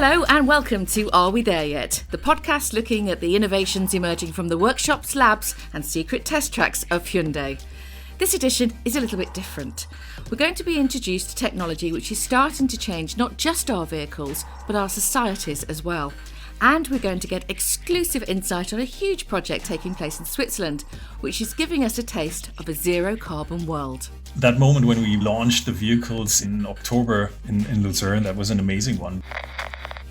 Hello and welcome to Are We There Yet? The podcast looking at the innovations emerging from the workshops, labs and secret test tracks of Hyundai. This edition is a little bit different. We're going to be introduced to technology which is starting to change not just our vehicles, but our societies as well. And we're going to get exclusive insight on a huge project taking place in Switzerland, which is giving us a taste of a zero-carbon world. That moment when we launched the vehicles in October in Lucerne, that was an amazing one.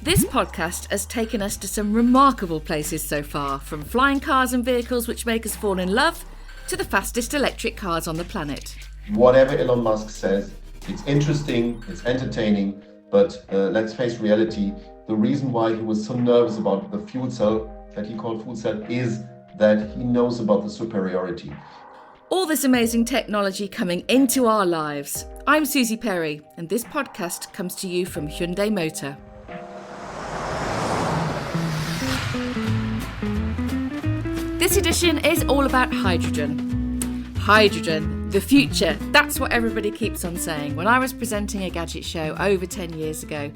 This podcast has taken us to some remarkable places so far, from flying cars and vehicles which make us fall in love, to the fastest electric cars on the planet. Whatever Elon Musk says, it's interesting, it's entertaining, but let's face reality. The reason why he was so nervous about the fuel cell, that he called fuel cell, is that he knows about the superiority. All this amazing technology coming into our lives. I'm Susie Perry, and this podcast comes to you from Hyundai Motor. This edition is all about hydrogen. Hydrogen, the future. That's what everybody keeps on saying. When I was presenting a gadget show over 10 years ago,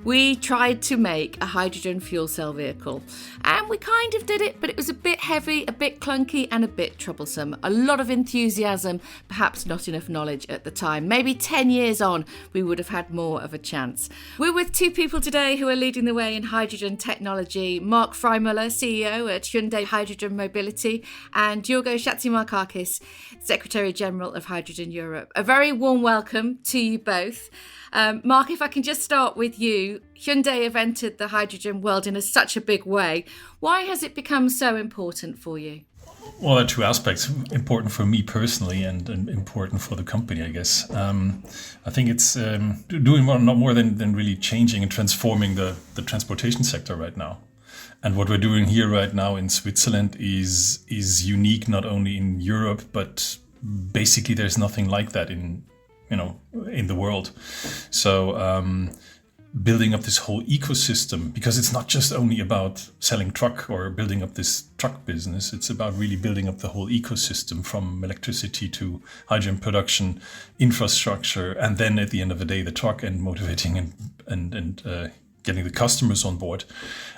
we tried to make a hydrogen fuel cell vehicle. And we kind of did it, but it was a bit heavy, a bit clunky and a bit troublesome. A lot of enthusiasm, perhaps not enough knowledge at the time. Maybe 10 years on, we would have had more of a chance. We're with two people today who are leading the way in hydrogen technology. Mark Freymüller, CEO at Hyundai Hydrogen Mobility, and Jorgo Chatzimarkakis, Secretary General of Hydrogen Europe. A very warm welcome to you both. Mark, if I can just start with you. Hyundai have entered the hydrogen world in such a big way. Why has it become so important for you? Well, there are two aspects. Important for me personally and important for the company, I guess. I think it's doing not more than really changing and transforming the transportation sector right now. And what we're doing here right now in Switzerland is unique not only in Europe, but basically there's nothing like that in the world. So building up this whole ecosystem, because it's not just only about selling truck or building up this truck business, it's about really building up the whole ecosystem from electricity to hydrogen production, infrastructure, and then at the end of the day, the truck, and motivating and getting the customers on board.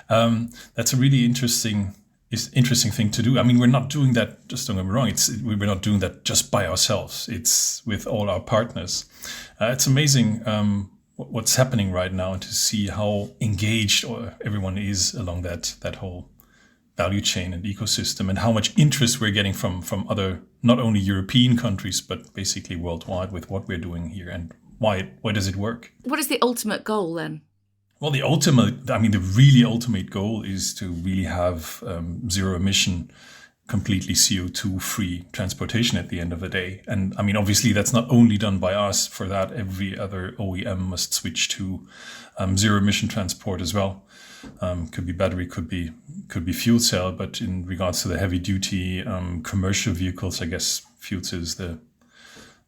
That's a really interesting thing to do. I mean, we're not doing that, just don't get me wrong, we're not doing that just by ourselves. It's with all our partners. It's amazing what's happening right now, and to see how engaged everyone is along that whole value chain and ecosystem, and how much interest we're getting from other, not only European countries, but basically worldwide with what we're doing here, and why does it work? What is the ultimate goal then? Well, the really ultimate goal is to really have zero emission, completely CO2 free transportation at the end of the day. And I mean, obviously that's not only done by us. For that, every other OEM must switch to zero emission transport as well. Could be battery, could be fuel cell, but in regards to the heavy duty commercial vehicles, I guess fuel cell is the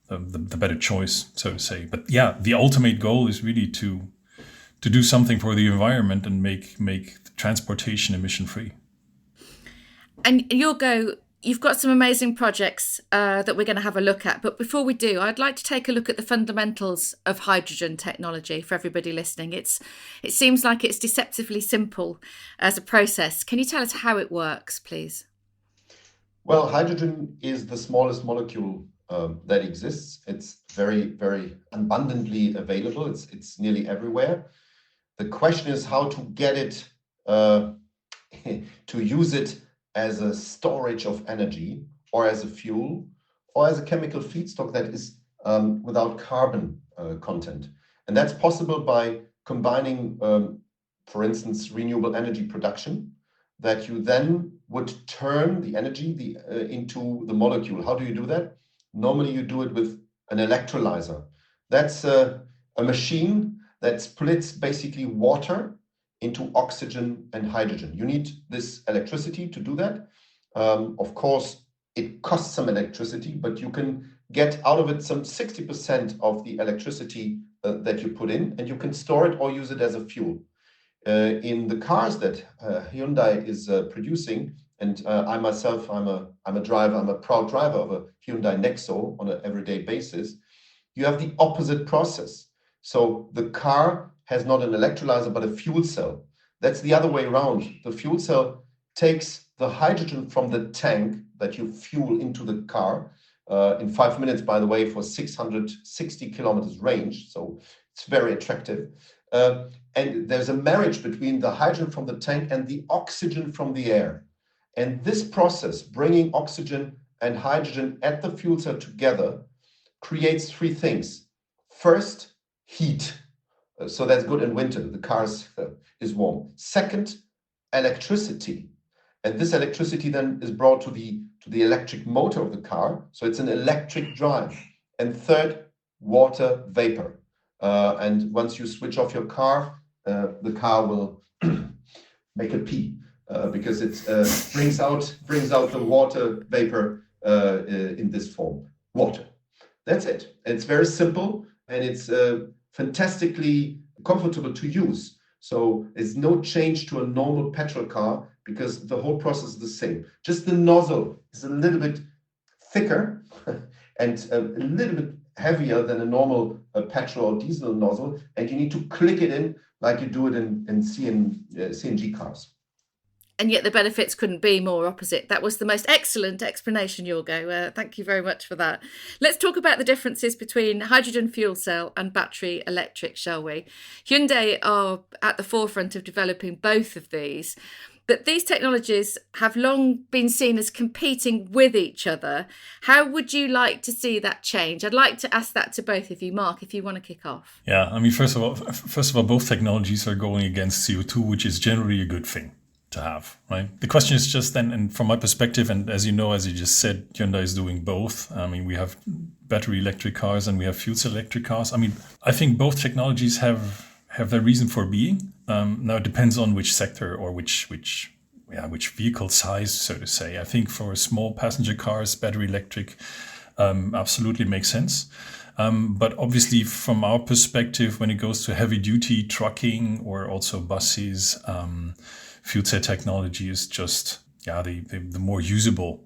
better choice, so to say. But yeah, the ultimate goal is really to do something for the environment and make transportation emission-free. And you've got some amazing projects that we're going to have a look at. But before we do, I'd like to take a look at the fundamentals of hydrogen technology for everybody listening. It seems like it's deceptively simple as a process. Can you tell us how it works, please? Well, hydrogen is the smallest molecule that exists. It's very, very abundantly available. It's nearly everywhere. The question is how to get it, to use it as a storage of energy, or as a fuel, or as a chemical feedstock that is without carbon content. And that's possible by combining, for instance, renewable energy production, that you then would turn the energy into the molecule. How do you do that? Normally you do it with an electrolyzer. That's a machine that splits basically water into oxygen and hydrogen. You need this electricity to do that. Of course, it costs some electricity, but you can get out of it some 60% of the electricity that you put in, and you can store it or use it as a fuel. In the cars that Hyundai is producing, and I myself, I'm a driver, I'm a proud driver of a Hyundai Nexo on an everyday basis, you have the opposite process. So the car has not an electrolyzer, but a fuel cell. That's the other way around. The fuel cell takes the hydrogen from the tank that you fuel into the car in 5 minutes, by the way, for 660 kilometers range. So it's very attractive. And there's a marriage between the hydrogen from the tank and the oxygen from the air. And this process, bringing oxygen and hydrogen at the fuel cell together, creates three things. First, heat. So that's good in winter. The car is warm. Second, electricity. And this electricity then is brought to the electric motor of the car. So it's an electric drive. And third, water vapor. And once you switch off your car, the car will make a pee because it brings out the water vapor in this form. Water. That's it. It's very simple and it's fantastically comfortable to use. So it's no change to a normal petrol car because the whole process is the same. Just the nozzle is a little bit thicker and a little bit heavier than a normal petrol or diesel nozzle, and you need to click it in like you do it in CNG cars. And yet the benefits couldn't be more opposite. That was the most excellent explanation, Jorgo. Thank you very much for that. Let's talk about the differences between hydrogen fuel cell and battery electric, shall we? Hyundai are at the forefront of developing both of these. But these technologies have long been seen as competing with each other. How would you like to see that change? I'd like to ask that to both of you. Mark, if you want to kick off. Yeah, I mean, first of all, both technologies are going against CO2, which is generally a good thing to have, right? The question is just then, and from my perspective, and as you know, as you just said, Hyundai is doing both. I mean, we have battery electric cars and we have fuel cell electric cars. I mean, I think both technologies have their reason for being. Now it depends on which sector or which vehicle size, so to say. I think for small passenger cars, battery electric absolutely makes sense. But obviously, from our perspective, when it goes to heavy duty trucking or also buses, fuel cell technology is just the more usable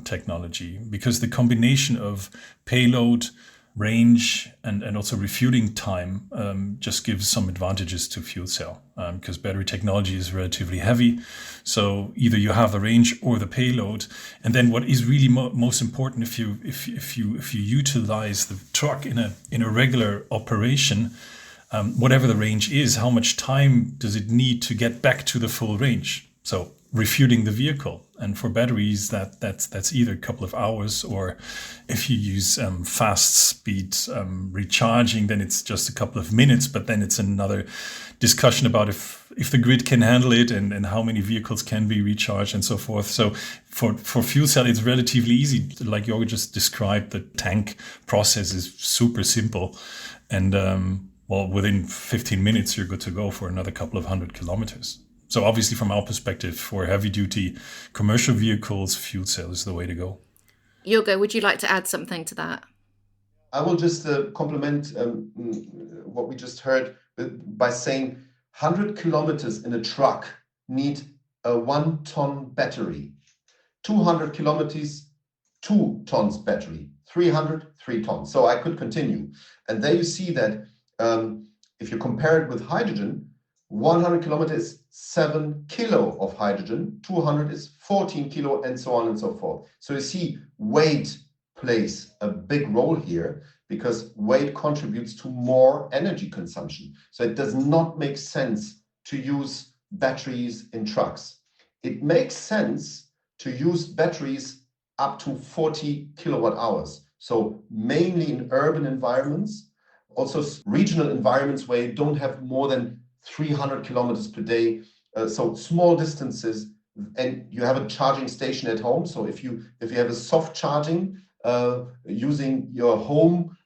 technology, because the combination of payload, range, and also refueling time just gives some advantages to fuel cell, because battery technology is relatively heavy. So either you have the range or the payload, and then what is really most important, if you utilize the truck in a regular operation, whatever the range is, how much time does it need to get back to the full range? So refueling the vehicle. And for batteries, that's either a couple of hours, or if you use fast speed recharging, then it's just a couple of minutes. But then it's another discussion about if the grid can handle it and how many vehicles can be recharged and so forth. So for fuel cell, it's relatively easy. Like Jorgo just described, the tank process is super simple. And within 15 minutes, you're good to go for another couple of 100 kilometers. So obviously, from our perspective, for heavy-duty commercial vehicles, fuel cell is the way to go. Jorgo, would you like to add something to that? I will just complement what we just heard by saying 100 kilometers in a truck need a 1-ton battery. 200 kilometers, 2 tons battery. 300, 3 tons. So I could continue. And there you see that if you compare it with hydrogen, 100 kilometers is 7 kilo of hydrogen, 200 is 14 kilo, and so on and so forth. So you see, weight plays a big role here because weight contributes to more energy consumption. So it does not make sense to use batteries in trucks. It makes sense to use batteries up to 40 kilowatt hours. So mainly in urban environments, also regional environments where you don't have more than 300 kilometers per day, so small distances, and you have a charging station at home. So if you have a soft charging using your home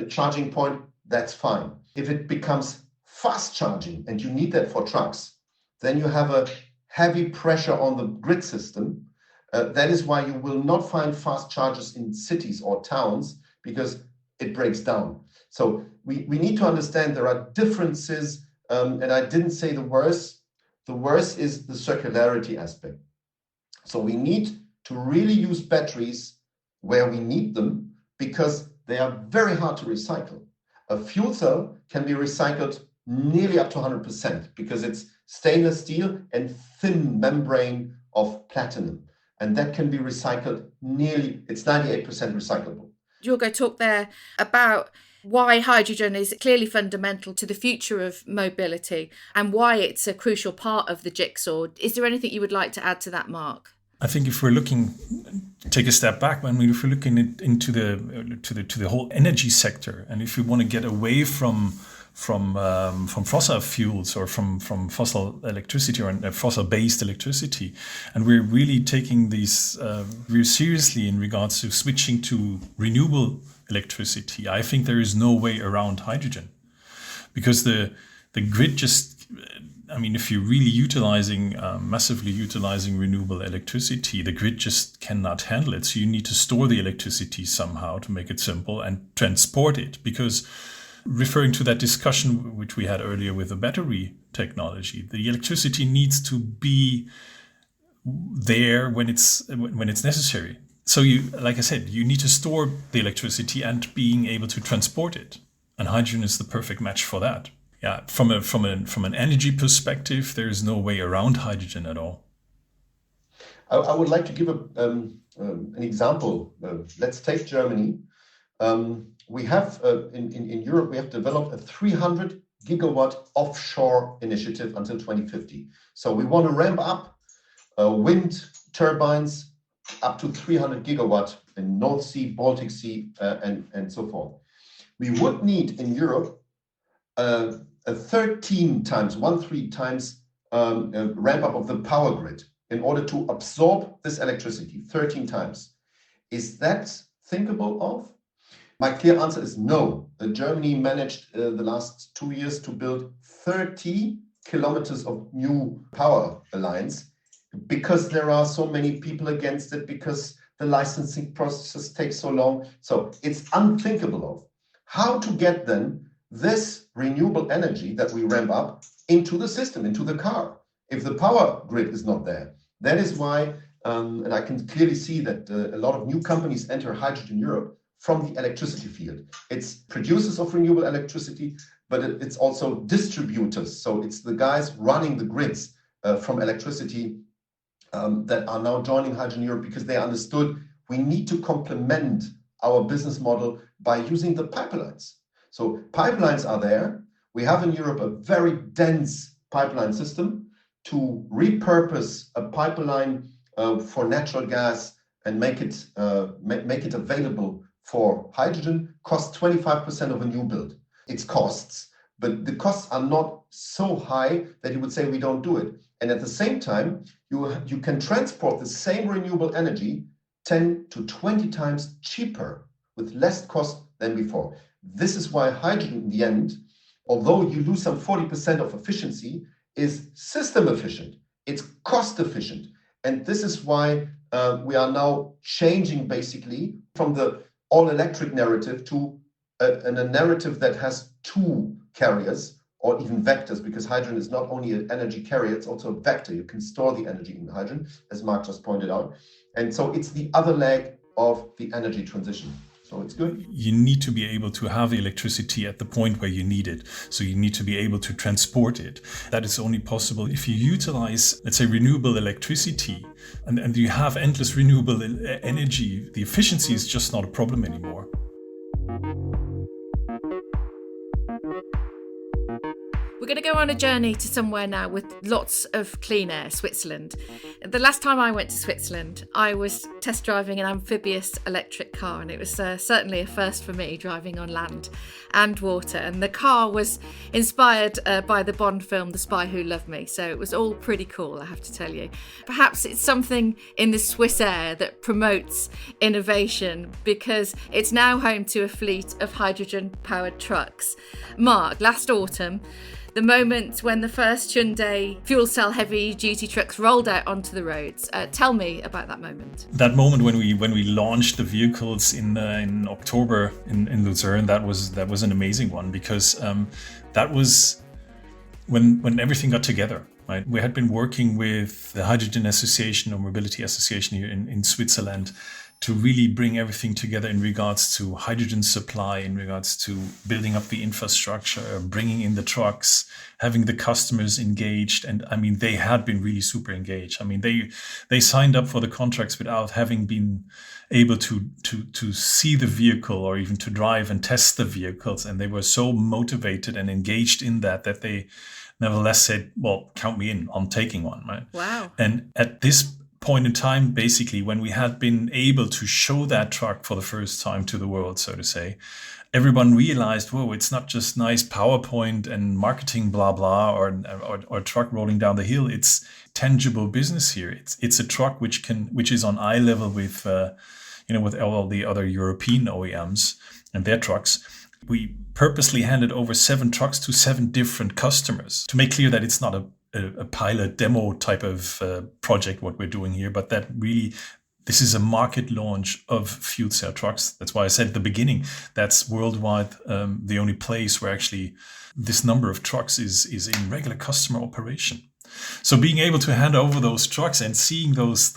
charging point, that's fine. If it becomes fast charging and you need that for trucks, then you have a heavy pressure on the grid system. That is why you will not find fast chargers in cities or towns, because it breaks down. So we need to understand there are differences. And I didn't say the worst. The worst is the circularity aspect. So we need to really use batteries where we need them, because they are very hard to recycle. A fuel cell can be recycled nearly up to 100% because it's stainless steel and thin membrane of platinum. And that can be recycled it's 98% recyclable. Jorgo talked there about why hydrogen is clearly fundamental to the future of mobility and why it's a crucial part of the jigsaw. Is there anything you would like to add to that, Mark? I think if we're take a step back, if we're looking into the whole energy sector, and if we want to get away from fossil fuels or from fossil electricity or fossil-based electricity, and we're really taking these very seriously in regards to switching to renewable electricity, I think there is no way around hydrogen, because the grid just, if you're really massively utilizing renewable electricity, the grid just cannot handle it. So you need to store the electricity somehow, to make it simple, and transport it, because referring to that discussion which we had earlier with the battery technology, the electricity needs to be there when it's necessary. So like I said, you need to store the electricity and being able to transport it. And hydrogen is the perfect match for that. Yeah, from an energy perspective, there is no way around hydrogen at all. I would like to give an example. Let's take Germany. We have in Europe, we have developed a 300 gigawatt offshore initiative until 2050. So we want to ramp up wind turbines up to 300 gigawatt in North Sea, Baltic Sea, and so forth. We would need in Europe a 13 times ramp up of the power grid in order to absorb this electricity 13 times. Is that thinkable of? My clear answer is no. Germany managed the last 2 years to build 30 kilometers of new power lines because there are so many people against it, because the licensing process takes so long. So it's unthinkable of how to get then this renewable energy that we ramp up into the system, into the car, if the power grid is not there. That is why, and I can clearly see that a lot of new companies enter Hydrogen Europe from the electricity field. It's producers of renewable electricity, but it's also distributors. So it's the guys running the grids from electricity that are now joining Hydrogen Europe, because they understood we need to complement our business model by using the pipelines. So pipelines are there. We have in Europe a very dense pipeline system. To repurpose a pipeline for natural gas and make it available for hydrogen costs 25% of a new build. It's costs, but the costs are not so high that you would say we don't do it. And at the same time, you can transport the same renewable energy 10 to 20 times cheaper with less cost than before. This is why hydrogen in the end, although you lose some 40% of efficiency, is system efficient. It's cost efficient. And this is why we are now changing basically from the all-electric narrative to a narrative that has two carriers or even vectors, because hydrogen is not only an energy carrier, it's also a vector. You can store the energy in hydrogen, as Mark just pointed out. And so it's the other leg of the energy transition. So it's good. You need to be able to have the electricity at the point where you need it. So you need to be able to transport it. That is only possible if you utilize, let's say, renewable electricity, and you have endless renewable energy. The efficiency is just not a problem anymore. We're going to go on a journey to somewhere now with lots of clean air, Switzerland. The last time I went to Switzerland, I was test driving an amphibious electric car, and it was certainly a first for me, driving on land and water. And the car was inspired by the Bond film, The Spy Who Loved Me. So it was all pretty cool, I have to tell you. Perhaps it's something in the Swiss air that promotes innovation, because it's now home to a fleet of hydrogen-powered trucks. Mark, last autumn, the moment when the first Hyundai fuel cell heavy duty trucks rolled out onto the roads. Tell me about that moment. That moment when we launched the vehicles in October in Lucerne, that was an amazing one, because that was when everything got together. Right? We had been working with the Hydrogen Association or Mobility Association here in Switzerland to really bring everything together in regards to hydrogen supply, in regards to building up the infrastructure, bringing in the trucks, having the customers engaged. And I mean, they had been really super engaged. I mean, they signed up for the contracts without having been able to see the vehicle or even to drive and test the vehicles. And they were so motivated and engaged in that they nevertheless said, well, count me in, I'm taking one, right? Wow. And at this point in time, basically, when we had been able to show that truck for the first time to the world, so to say, everyone realized, whoa, it's not just nice PowerPoint and marketing blah blah or truck rolling down the hill. It's tangible business here. It's a truck which is on eye level with with all the other European OEMs and their trucks. We purposely handed over 7 trucks to 7 different customers to make clear that it's not a pilot demo type of project, what we're doing here, but that really this is a market launch of fuel cell trucks. That's why I said at the beginning, that's worldwide the only place where actually this number of trucks is in regular customer operation. So being able to hand over those trucks and seeing those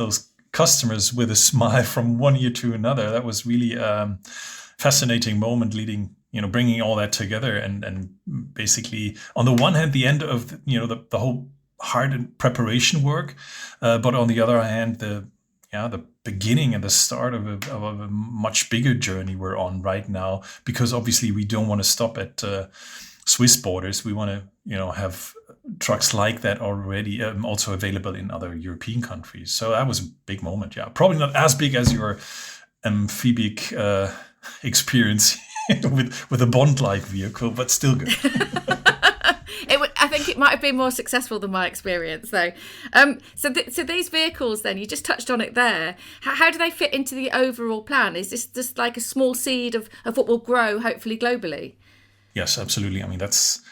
customers with a smile from one year to another, that was really fascinating moment leading, bringing all that together and basically on the one hand, the end of, the whole hard and preparation work, but on the other hand, the beginning and the start of a much bigger journey we're on right now, because obviously we don't want to stop at Swiss borders. We want to, have trucks like that already also available in other European countries. So that was a big moment. Yeah, probably not as big as your amphibic experience with a Bond-like vehicle, but still good. I think it might have been more successful than my experience, though. So these vehicles, then, you just touched on it there. How do they fit into the overall plan? Is this just like a small seed of what will grow, hopefully globally? Yes, absolutely. I mean, that's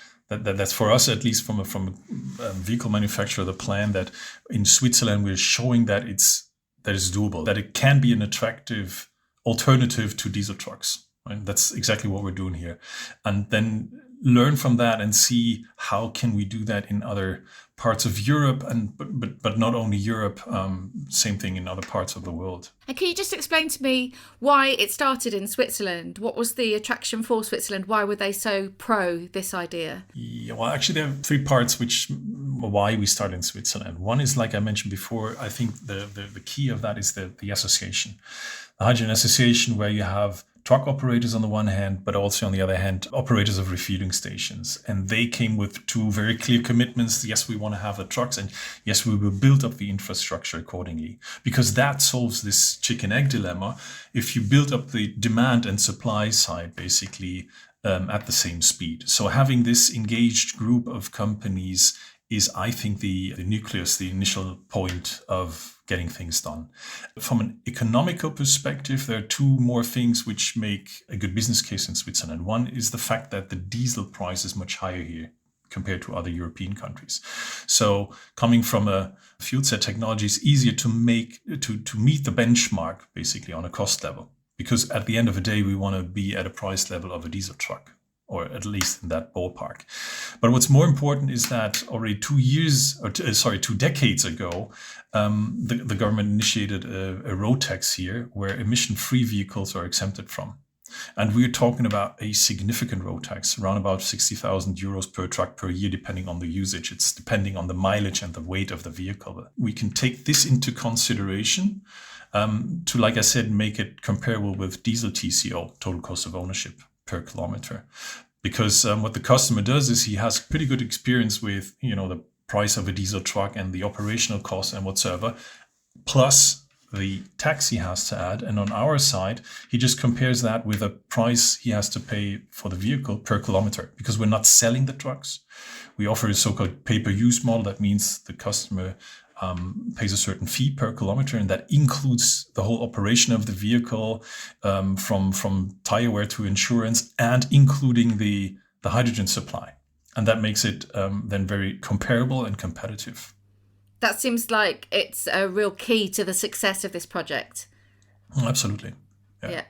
for us, at least from a vehicle manufacturer, the plan that in Switzerland we're showing that it's doable, that it can be an attractive alternative to diesel trucks. Right? That's exactly what we're doing here, and then learn from that and see how can we do that in other parts of Europe, but not only Europe, same thing in other parts of the world. And can you just explain to me why it started in Switzerland? What was the attraction for Switzerland? Why were they so pro this idea? Yeah, well, actually, there are 3 parts why we started in Switzerland. One is, like I mentioned before, I think the key of that is the association. The Hydrogen Association, where you have truck operators on the one hand, but also on the other hand, operators of refueling stations. And they came with 2 very clear commitments. Yes, we want to have the trucks, and yes, we will build up the infrastructure accordingly, because that solves this chicken-egg dilemma. If you build up the demand and supply side, basically at the same speed. So having this engaged group of companies is, I think, the nucleus, the initial point of getting things done. From an economical perspective, there are 2 more things which make a good business case in Switzerland. One is the fact that the diesel price is much higher here compared to other European countries. So coming from a fuel cell technology is easier to meet the benchmark basically on a cost level, because at the end of the day, we want to be at a price level of a diesel truck, or at least in that ballpark. But what's more important is that already 2 decades ago, the government initiated a road tax here where emission-free vehicles are exempted from. And we're talking about a significant road tax, around about 60,000 euros per truck per year, depending on the usage. It's depending on the mileage and the weight of the vehicle. We can take this into consideration to, like I said, make it comparable with diesel TCO, total cost of ownership per kilometer. Because what the customer does is he has pretty good experience with, the price of a diesel truck and the operational costs and whatsoever, plus the tax he has to add. And on our side, he just compares that with a price he has to pay for the vehicle per kilometer, because we're not selling the trucks. We offer a so-called pay-per-use model. That means the customer pays a certain fee per kilometer, and that includes the whole operation of the vehicle, from tire wear to insurance, and including the hydrogen supply. And that makes it then very comparable and competitive. That seems like it's a real key to the success of this project. Absolutely. Yeah.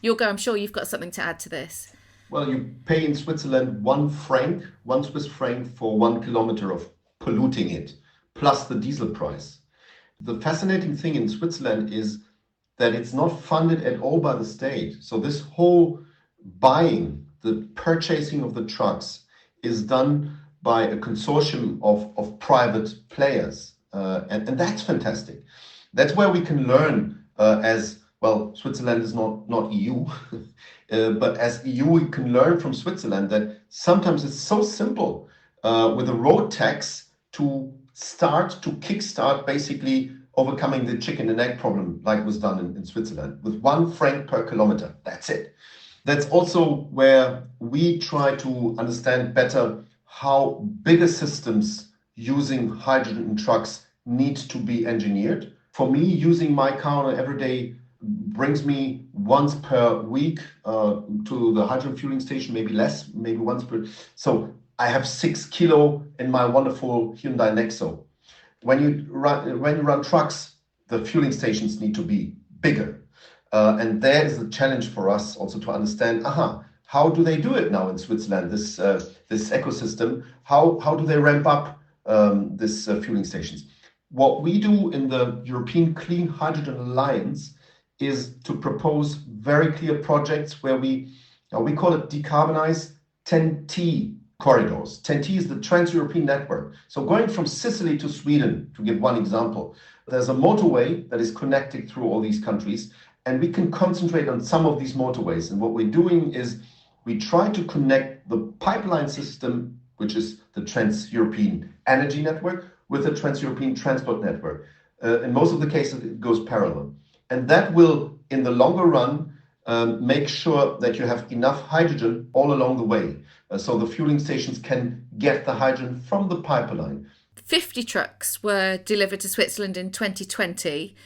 Jorgo, I'm sure you've got something to add to this. Well, you pay in Switzerland 1 Swiss franc for 1 kilometer of polluting it, plus the diesel price. The fascinating thing in Switzerland is that it's not funded at all by the state. So this whole buying, the purchasing of the trucks is done by a consortium of private players. And that's fantastic. That's where we can learn as well. Switzerland is not EU, but as EU, we can learn from Switzerland that sometimes it's so simple with a road tax to kickstart basically overcoming the chicken and egg problem, like was done in Switzerland, with 1 franc per kilometer. That's it. That's also where we try to understand better how bigger systems using hydrogen in trucks need to be engineered. For me, using my car on an everyday brings me once per week to the hydrogen fueling station, maybe less, maybe once per. So I have 6 kilo in my wonderful Hyundai Nexo. When you run trucks, the fueling stations need to be bigger. And there is a challenge for us also to understand, how do they do it now in Switzerland, this ecosystem? How do they ramp up this fueling stations? What we do in the European Clean Hydrogen Alliance is to propose very clear projects where we call it decarbonize 10T corridors. 10T is the Trans-European network. So going from Sicily to Sweden, to give one example, there's a motorway that is connected through all these countries, and we can concentrate on some of these motorways. And what we're doing is we try to connect the pipeline system, which is the Trans-European Energy Network, with the Trans-European Transport Network. In most of the cases, it goes parallel. And that will, in the longer run, make sure that you have enough hydrogen all along the way. So the fueling stations can get the hydrogen from the pipeline. 50 trucks were delivered to Switzerland in 2020,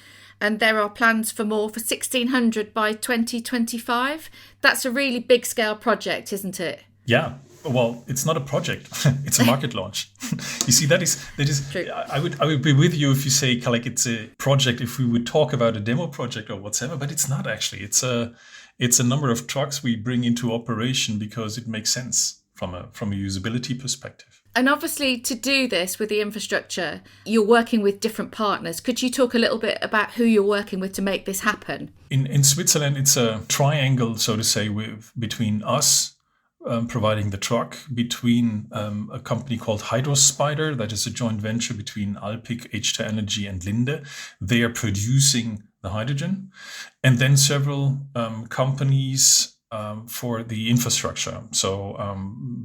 and there are plans for more, for 1,600 by 2025. That's a really big scale project, isn't it? Yeah. Well, it's not a project; it's a market launch. You see, that is. True. I would be with you if you say like it's a project. If we would talk about a demo project or whatever, but it's not actually. It's a number of trucks we bring into operation because it makes sense from a usability perspective. And obviously, to do this with the infrastructure, you're working with different partners. Could you talk a little bit about who you're working with to make this happen? In Switzerland, it's a triangle, so to say, between us. Providing the truck, between a company called Hydrospider, that is a joint venture between Alpic, H2 Energy and Linde. They are producing the hydrogen. And then several companies for the infrastructure. So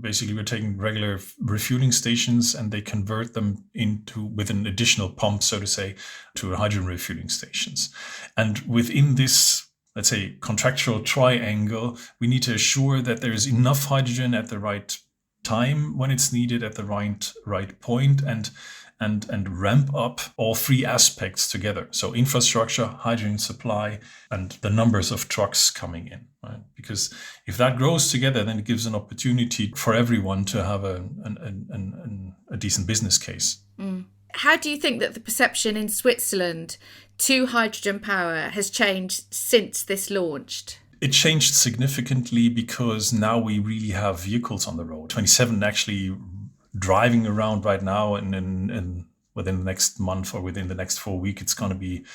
basically we're taking regular refueling stations and they convert them with an additional pump, so to say, to hydrogen refueling stations. And within this, let's say, contractual triangle, we need to assure that there is enough hydrogen at the right time when it's needed at the right point and ramp up all 3 aspects together. So infrastructure, hydrogen supply, and the numbers of trucks coming in, right? Because if that grows together, then it gives an opportunity for everyone to have a decent business case. Mm. How do you think that the perception in Switzerland to hydrogen power has changed since this launched? It changed significantly because now we really have vehicles on the road. 27 actually driving around right now, and within the next month or within the next 4 weeks, it's going to be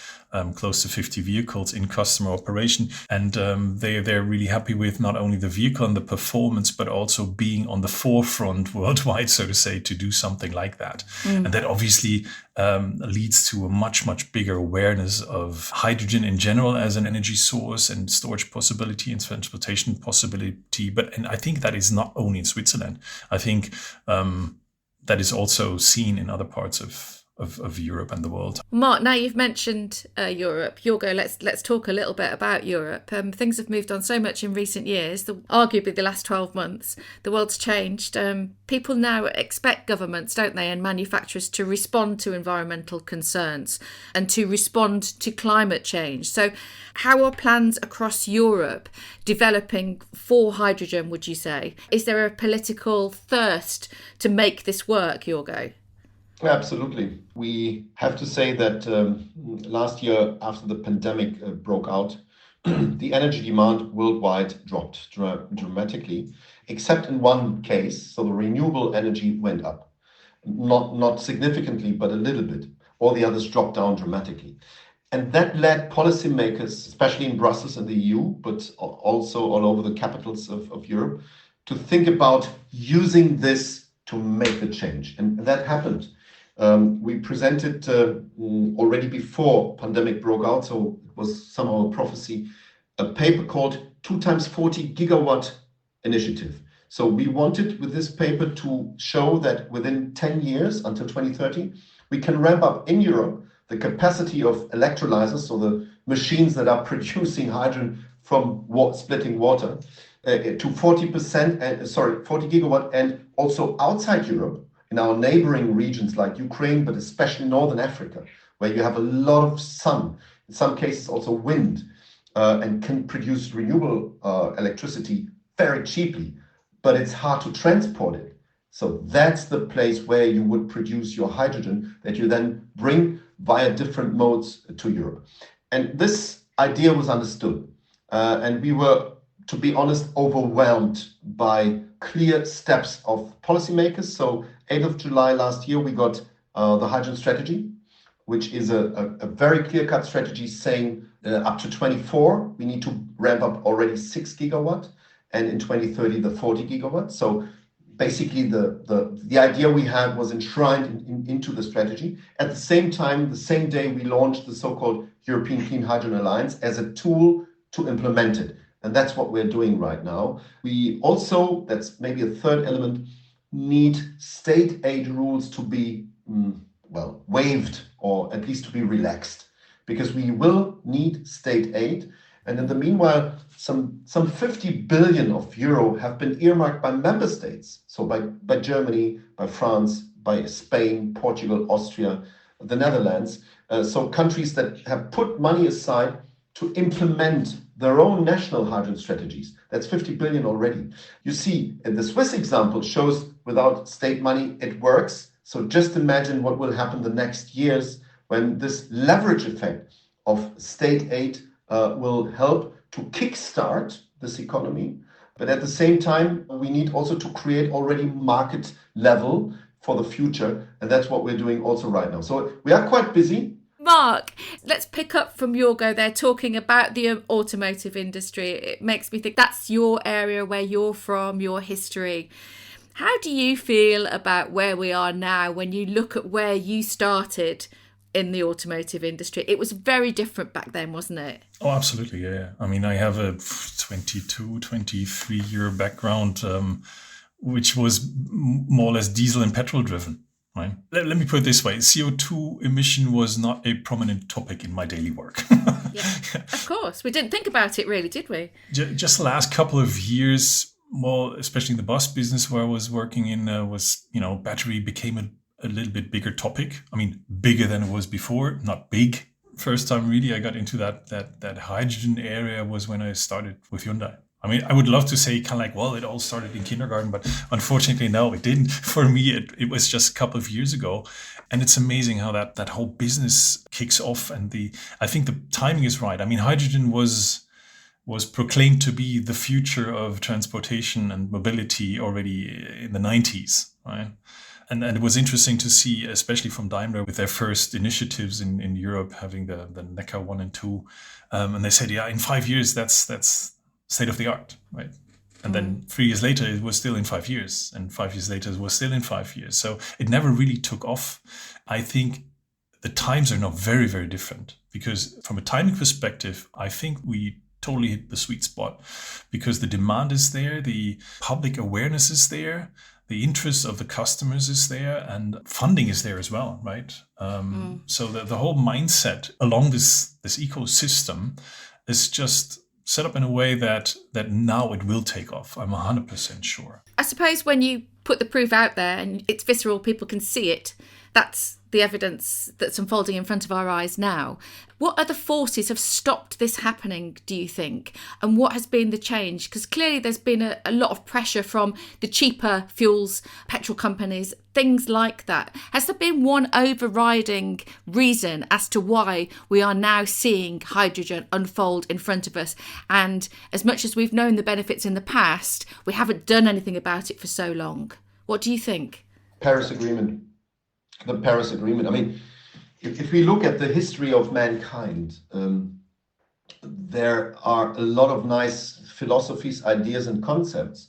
close to 50 vehicles in customer operation. And they're really happy with not only the vehicle and the performance, but also being on the forefront worldwide, so to say, to do something like that. Mm. And that obviously leads to a much, much bigger awareness of hydrogen in general as an energy source and storage possibility and transportation possibility. And I think that is not only in Switzerland. I think that is also seen in other parts of Europe and the world. Mark, now you've mentioned Europe, Jorgo, let's talk a little bit about Europe. Things have moved on so much in recent years, arguably the last 12 months. The world's changed. People now expect governments, don't they, and manufacturers to respond to environmental concerns and to respond to climate change. So how are plans across Europe developing for hydrogen, would you say? Is there a political thirst to make this work, Jorgo? Absolutely. We have to say that last year, after the pandemic broke out, the energy demand worldwide dropped dramatically, except in one case. So the renewable energy went up, not significantly, but a little bit. All the others dropped down dramatically. And that led policymakers, especially in Brussels and the EU, but also all over the capitals of Europe, to think about using this to make the change. And that happened. We presented already before pandemic broke out, so it was somehow a prophecy, a paper called 2x40 gigawatt initiative. So we wanted with this paper to show that within 10 years, until 2030, we can ramp up in Europe the capacity of electrolyzers, so the machines that are producing hydrogen from splitting water, to 40 gigawatt, and also outside Europe, in our neighboring regions like Ukraine, but especially Northern Africa, where you have a lot of sun, in some cases also wind, and can produce renewable electricity very cheaply, but it's hard to transport it. So that's the place where you would produce your hydrogen that you then bring via different modes to Europe. And this idea was understood. And we were, to be honest, overwhelmed by clear steps of policymakers. So 8th of July last year, we got the hydrogen strategy, which is a very clear-cut strategy saying up to 24, we need to ramp up already 6 gigawatt, and in 2030, the 40 gigawatt. So basically, the idea we had was enshrined into the strategy. At the same time, the same day, we launched the so-called European Clean Hydrogen Alliance as a tool to implement it. And that's what we're doing right now. We also, that's maybe a third element, need state aid rules to be, waived, or at least to be relaxed, because we will need state aid. And in the meanwhile, some 50 billion of euro have been earmarked by member states. So by Germany, by France, by Spain, Portugal, Austria, the Netherlands. So countries that have put money aside to implement their own national hydrogen strategies. That's 50 billion already. You see, the Swiss example shows without state money, it works. So just imagine what will happen the next years when this leverage effect of state aid will help to kickstart this economy. But at the same time, we need also to create already market level for the future. And that's what we're doing also right now. So we are quite busy. Mark, let's pick up from Jorgo there, talking about the automotive industry. It makes me think that's your area, where you're from, your history. How do you feel about where we are now when you look at where you started in the automotive industry? It was very different back then, wasn't it? Oh, absolutely, yeah. I mean, I have a 23-year background, which was more or less diesel and petrol driven. Right. Let me put it this way. CO2 emission was not a prominent topic in my daily work. Yeah, of course. We didn't think about it really, did we? Just the last couple of years, well, especially in the bus business where I was working in, battery became a little bit bigger topic. I mean, bigger than it was before, not big. First time really I got into that hydrogen area was when I started with Hyundai. I mean, I would love to say kind of like, well, it all started in kindergarten, but unfortunately, no, it didn't. For me, it was just a couple of years ago. And it's amazing how that whole business kicks off. And I think the timing is right. I mean, hydrogen was proclaimed to be the future of transportation and mobility already in the 90s, right? And it was interesting to see, especially from Daimler, with their first initiatives in Europe, having the Neckar 1 and 2. And they said, yeah, in 5 years, that's state of the art, right? And then 3 years later, it was still in 5 years. And 5 years later, it was still in 5 years. So it never really took off. I think the times are now very, very different, because from a timing perspective, I think we totally hit the sweet spot, because the demand is there, the public awareness is there, the interest of the customers is there, and funding is there as well, right? So the whole mindset along this ecosystem is just set up in a way that now it will take off. I'm 100% sure. I suppose when you put the proof out there and it's visceral, people can see it. That's the evidence that's unfolding in front of our eyes now. What other forces have stopped this happening, do you think? And what has been the change? Because clearly there's been a lot of pressure from the cheaper fuels, petrol companies, things like that. Has there been one overriding reason as to why we are now seeing hydrogen unfold in front of us? And as much as we've known the benefits in the past, we haven't done anything about it for so long. What do you think? The Paris Agreement. I mean, if we look at the history of mankind, there are a lot of nice philosophies, ideas, and concepts.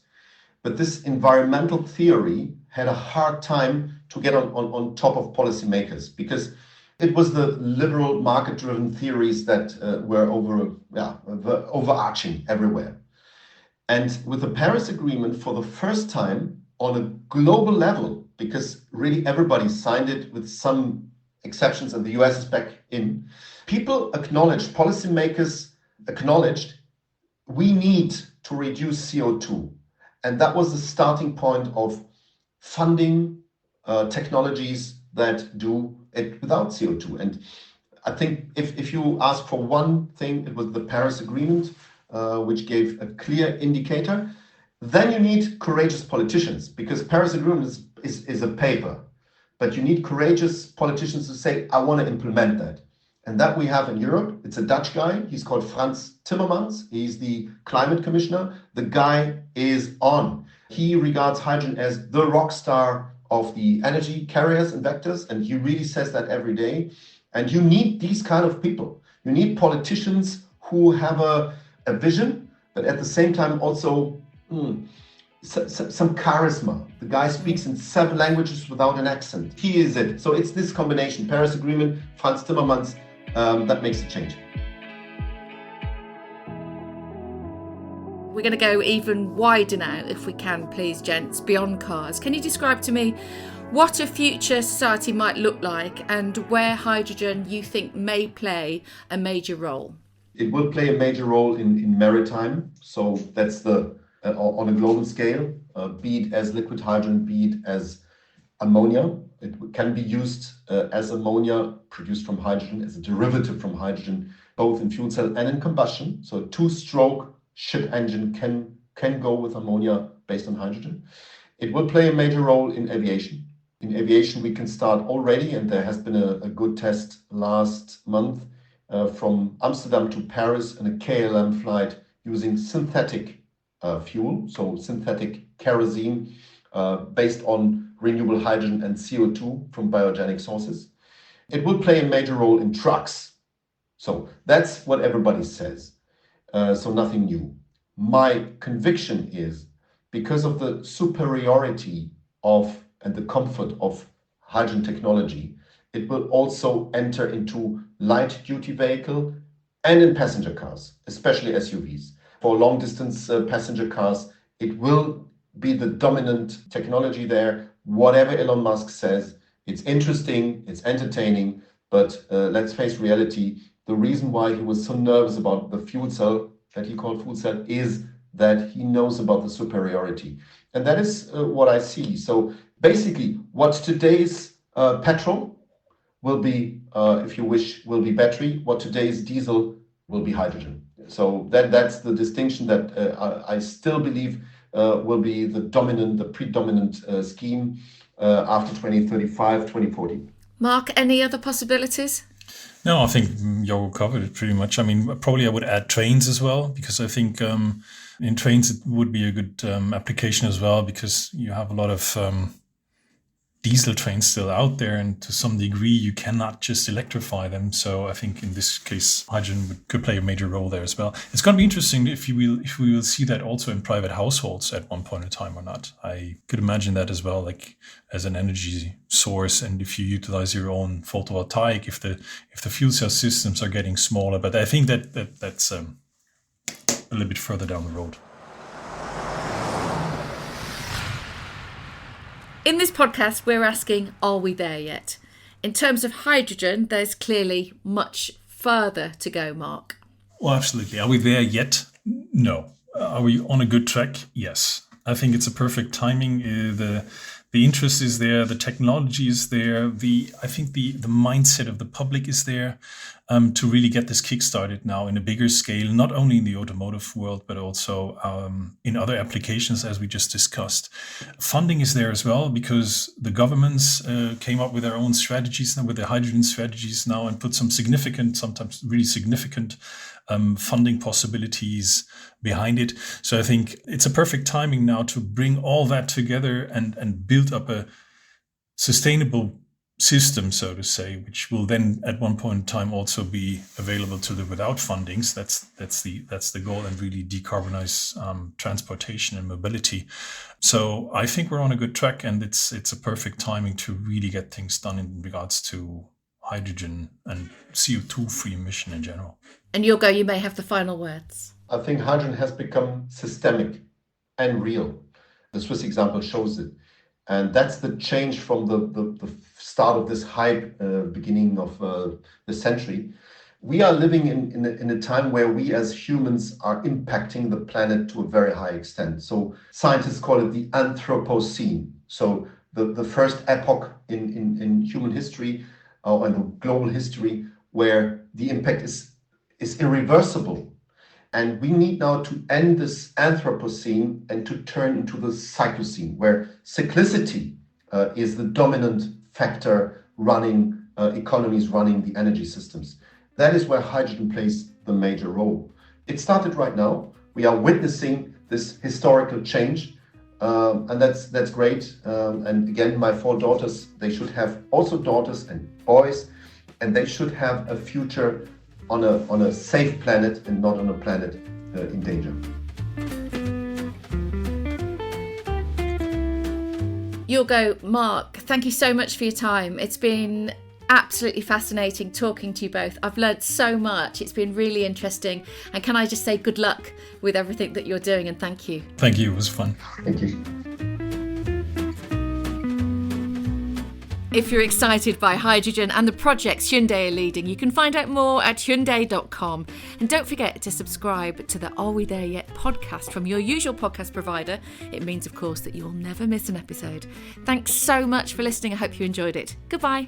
But this environmental theory had a hard time to get on top of policymakers, because it was the liberal market-driven theories that were overarching everywhere. And with the Paris Agreement, for the first time on a global level, because really everybody signed it with some exceptions, and the US is back in, people acknowledged, policymakers acknowledged, we need to reduce CO2. And that was the starting point of funding technologies that do it without CO2. And I think if you ask for one thing, it was the Paris Agreement, which gave a clear indicator. Then you need courageous politicians, because Paris Agreement is a paper, but you need courageous politicians to say, I want to implement that. And that we have in Europe. It's a Dutch guy. He's called Frans Timmermans. He's the climate commissioner. The guy is on. He regards hydrogen as the rock star of the energy carriers and vectors. And he really says that every day. And you need these kind of people. You need politicians who have a vision, but at the same time also some charisma. The guy speaks in 7 languages without an accent. He is it. So it's this combination, Paris Agreement, Frans Timmermans, that makes a change. We're going to go even wider now, if we can, please, gents, beyond cars. Can you describe to me what a future society might look like and where hydrogen you think may play a major role? It will play a major role in maritime. So that's on a global scale, be it as liquid hydrogen, be it as ammonia. It can be used as ammonia produced from hydrogen, as a derivative from hydrogen, both in fuel cell and in combustion. So a 2-stroke ship engine can go with ammonia based on hydrogen. It will play a major role in aviation. In aviation, we can start already, and there has been a good test last month from Amsterdam to Paris in a KLM flight using synthetic fuel, so synthetic kerosene based on renewable hydrogen and CO2 from biogenic sources. It will play a major role in trucks. So that's what everybody says. So nothing new. My conviction is, because of the superiority of and the comfort of hydrogen technology, it will also enter into light duty vehicle and in passenger cars, especially SUVs. For long distance passenger cars, it will be the dominant technology there. Whatever Elon Musk says, it's interesting, it's entertaining, but let's face reality. The reason why he was so nervous about the fuel cell that he called fuel cell is that he knows about the superiority. And that is what I see. So basically, what today's petrol will be, if you wish, will be battery. What today's diesel will be hydrogen. So that's the distinction that I still believe will be the predominant scheme after 2035, 2040. Mark, any other possibilities? No, I think Jorgo covered it pretty much. I mean, probably I would add trains as well, because I think in trains it would be a good application as well, because you have a lot of diesel trains still out there, and to some degree you cannot just electrify them. So I think in this case hydrogen could play a major role there as well. It's going to be interesting if we will see that also in private households at one point in time or not. I could imagine that as well, like as an energy source, and if you utilize your own photovoltaic, if the fuel cell systems are getting smaller. But I think that's a little bit further down the road. In this podcast, we're asking, are we there yet? In terms of hydrogen, there's clearly much further to go, Mark. Well, absolutely. Are we there yet? No. Are we on a good track? Yes. I think it's a perfect timing. The interest is there. The technology is there. I think the mindset of the public is there to really get this kickstarted now in a bigger scale, not only in the automotive world, but also in other applications, as we just discussed. Funding is there as well, because the governments came up with their own strategies now, with their hydrogen strategies now, and put some significant, sometimes really significant funding possibilities behind it. So I think it's a perfect timing now to bring all that together and build up a sustainable system, so to say, which will then at one point in time also be available to live without fundings. That's the goal, and really decarbonize transportation and mobility. So I think we're on a good track, and it's a perfect timing to really get things done in regards to hydrogen and CO2-free emission in general. And Jorgo, you may have the final words. I think hydrogen has become systemic and real. The Swiss example shows it. And that's the change from the start of this hype, beginning of the century. We are living in a time where we as humans are impacting the planet to a very high extent. So scientists call it the Anthropocene. So the first epoch in human history or in global history where the impact is irreversible. And we need now to end this Anthropocene and to turn into the Cyclocene, where cyclicity is the dominant factor running economies, running the energy systems. That is where hydrogen plays the major role. It started right now. We are witnessing this historical change, and that's great. And again, my 4 daughters, they should have also daughters and boys, and they should have a future on a safe planet and not on a planet in danger. Jorgo, Mark, thank you so much for your time. It's been absolutely fascinating talking to you both. I've learned so much. It's been really interesting. And can I just say good luck with everything that you're doing, and thank you. Thank you. It was fun. Thank you. If you're excited by hydrogen and the projects Hyundai are leading, you can find out more at Hyundai.com. And don't forget to subscribe to the Are We There Yet podcast from your usual podcast provider. It means, of course, that you'll never miss an episode. Thanks so much for listening. I hope you enjoyed it. Goodbye.